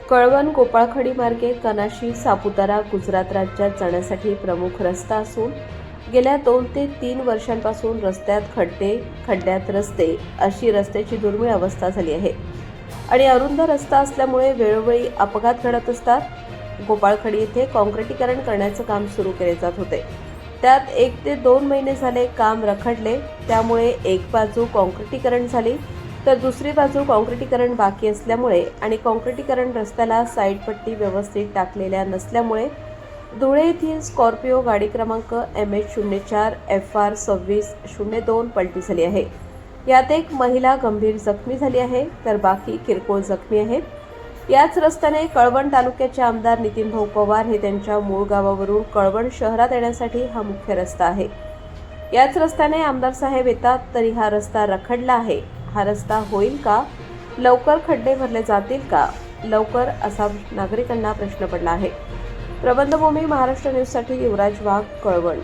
कळवण गोपाळखडी मार्गे कनाशी सापुतारा गुजरात राज्यात जाण्यासाठी प्रमुख रस्ता असून गेल्या 2 ते 3 वर्षांपासून रस्त्यात खड्ड्यात रस्ते अशी रस्त्याची दुर्मिळ अवस्था झाली आहे आणि अरुंद रस्ता असल्यामुळे वेळोवेळी अपघात घडत असतात. गोपाळखडी येथे काँक्रिटीकरण करण्याचं काम सुरू केले जात होते. त्यात 1 ते 2 महिने झाले काम रखडले. त्यामुळे एक बाजू काँक्रिटीकरण झाली तर दुसरी बाजू काँक्रिटीकरण बाकी असल्यामुळे आणि काँक्रिटीकरण रस्त्याला साईडपट्टी व्यवस्थित टाकलेल्या नसल्यामुळे धुळे येथील स्कॉर्पिओ गाडी क्रमांक MH04 FR 2602 पलटी झाली आहे. यात एक महिला गंभीर जखमी झाली आहे तर बाकी किरकोळ जखमी आहेत. याच रस्त्याने कळवण तालुक्याचे आमदार नितीन भाऊ पवार हे त्यांच्या मूळ गावावरून कळवण शहरात येण्यासाठी हा मुख्य रस्ता आहे. याच रस्त्याने आमदार साहेब येतात तरी हा रस्ता रखडला आहे. हा रस्ता होईल का? लवकर खड्डे भरले जातील का? लवकर असा नागरिकांना प्रश्न पडला आहे. प्रबंधभूमी महाराष्ट्र न्यूजसाठी युवराज वाघ, कळवण.